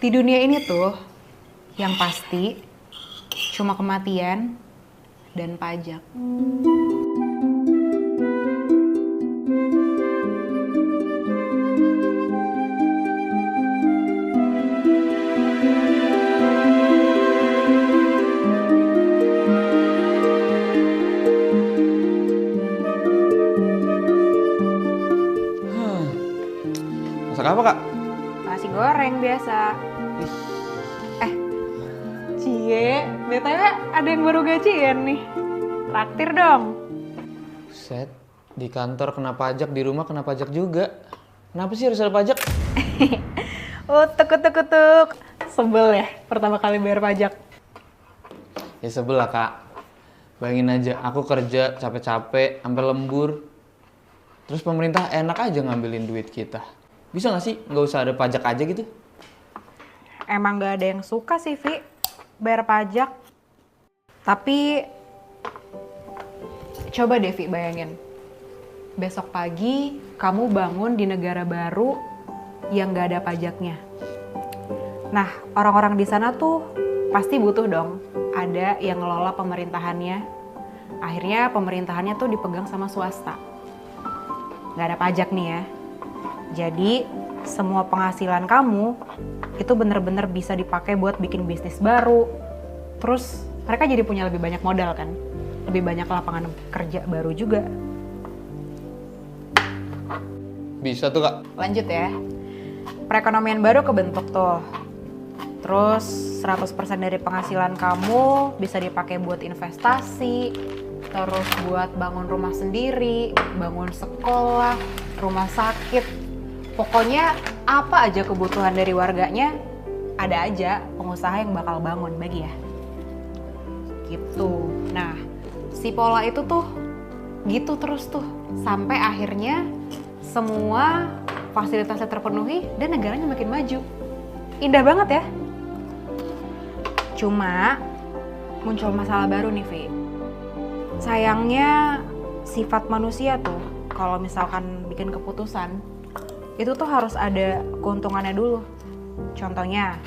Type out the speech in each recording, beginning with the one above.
Di dunia ini tuh, yang pasti cuma kematian dan pajak. Masak apa, Kak? Nasi goreng biasa. Cie, BTW ada yang baru gajian nih. Traktir dong. Set, di kantor kena pajak, di rumah kena pajak juga. Kenapa sih harus ada pajak? Utuk. Sebel ya pertama kali bayar pajak. Ya sebel lah, Kak. Bayangin aja, aku kerja capek-capek, sampai lembur. Terus pemerintah enak aja ngambilin duit kita. Bisa nggak sih nggak usah ada pajak aja gitu? Emang gak ada yang suka sih, Vi, bayar pajak. Tapi coba deh, Vi, bayangin. Besok pagi kamu bangun di negara baru yang gak ada pajaknya. Nah, orang-orang di sana tuh pasti butuh dong ada yang ngelola pemerintahannya. Akhirnya pemerintahannya tuh dipegang sama swasta. Gak ada pajak nih ya. Jadi semua penghasilan kamu itu bener-bener bisa dipakai buat bikin bisnis baru. Terus mereka jadi punya lebih banyak modal kan. Lebih banyak lapangan kerja baru juga. Bisa tuh, Kak. Lanjut ya. Perekonomian baru kebentuk tuh. Terus 100% dari penghasilan kamu bisa dipakai buat investasi, terus buat bangun rumah sendiri, bangun sekolah, rumah sakit. Pokoknya apa aja kebutuhan dari warganya, ada aja pengusaha yang bakal bangun bagi ya. Gitu. Nah, si pola itu tuh gitu terus tuh sampai akhirnya semua fasilitasnya terpenuhi dan negaranya makin maju. Indah banget ya. Cuma muncul masalah baru nih, Vi. Sayangnya sifat manusia tuh kalau misalkan bikin keputusan itu tuh harus ada keuntungannya dulu. Contohnya,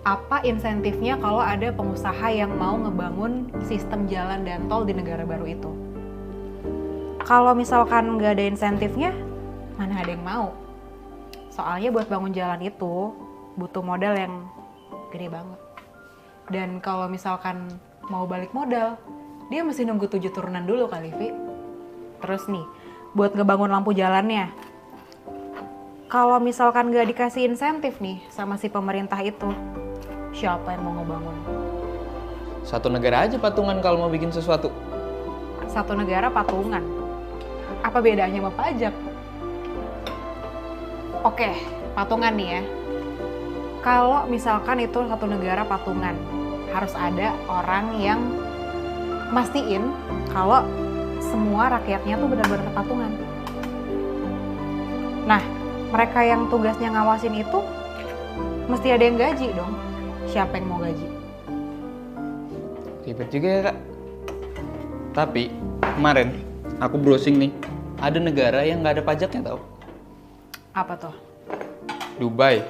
apa insentifnya kalau ada pengusaha yang mau ngebangun sistem jalan dan tol di negara baru itu? Kalau misalkan nggak ada insentifnya, mana ada yang mau? Soalnya buat bangun jalan itu butuh modal yang gede banget. Dan kalau misalkan mau balik modal, dia mesti nunggu 7 turunan dulu kali, Vi. Terus nih, buat ngebangun lampu jalannya, kalau misalkan nggak dikasih insentif nih sama si pemerintah itu, siapa yang mau ngebangun? Satu negara aja patungan kalau mau bikin sesuatu. Satu negara patungan. Apa bedanya sama pajak? Oke, patungan nih ya. Kalau misalkan itu satu negara patungan, harus ada orang yang mastiin kalau semua rakyatnya tuh benar-benar patungan. Nah, mereka yang tugasnya ngawasin itu mesti ada yang gaji dong. Siapa yang mau gaji? Ribet juga ya, Kak. Tapi kemarin aku browsing nih, ada negara yang nggak ada pajaknya tau. Apa tuh? Dubai,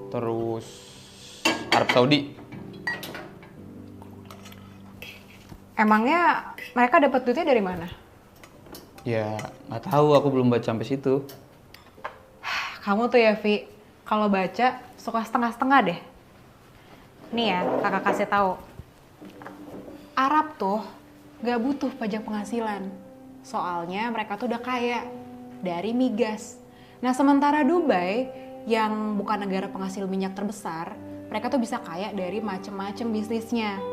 terus Arab Saudi. Emangnya mereka dapat duitnya dari mana? Ya nggak tahu, aku belum baca sampai situ. Kamu tuh ya, Vi, kalau baca suka setengah-setengah deh. Nih ya, kakak kasih tahu. Arab tuh gak butuh pajak penghasilan. Soalnya mereka tuh udah kaya dari migas. Nah, sementara Dubai yang bukan negara penghasil minyak terbesar, mereka tuh bisa kaya dari macem-macem bisnisnya.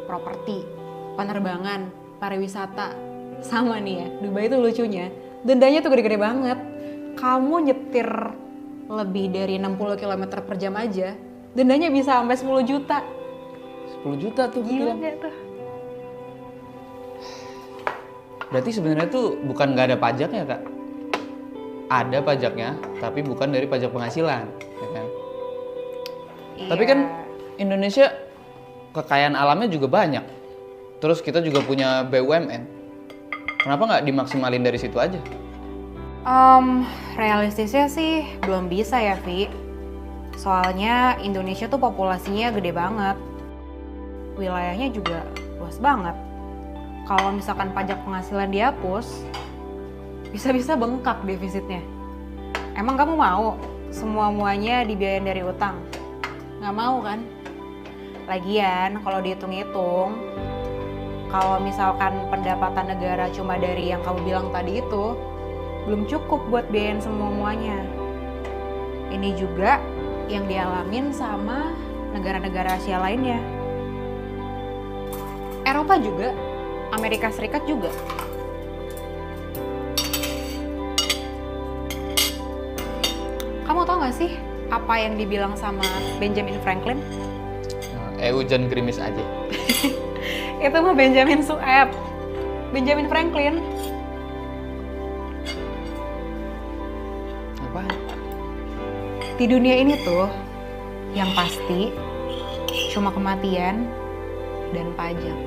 Properti, penerbangan, pariwisata. Sama nih ya, Dubai itu lucunya, dendanya tuh gede-gede banget. Kamu nyetir lebih dari 60 km per jam aja, dendanya bisa sampai 10 juta. 10 juta tuh. Gila gak tuh? Berarti sebenarnya tuh bukan nggak ada pajaknya, Kak. Ada pajaknya, tapi bukan dari pajak penghasilan, ya kan? Iya. Tapi kan Indonesia kekayaan alamnya juga banyak. Terus kita juga punya BUMN. Kenapa nggak dimaksimalin dari situ aja? Realistisnya sih belum bisa ya, Vi. Soalnya Indonesia tuh populasinya gede banget. Wilayahnya juga luas banget. Kalau misalkan pajak penghasilan dihapus, bisa-bisa bengkak defisitnya. Emang kamu mau semua-muanya dibiayain dari utang? Nggak mau kan? Lagian kalau dihitung-hitung, kalau misalkan pendapatan negara cuma dari yang kamu bilang tadi itu, belum cukup buat biayain semua-muanya. Ini juga yang dialamin sama negara-negara Asia lainnya. Eropa juga, Amerika Serikat juga. Kamu tau gak sih apa yang dibilang sama Benjamin Franklin? Hujan gerimis aja. Itu mah Benjamin Sueb. Benjamin Franklin. Apaan? Di dunia ini tuh, yang pasti cuma kematian dan pajak.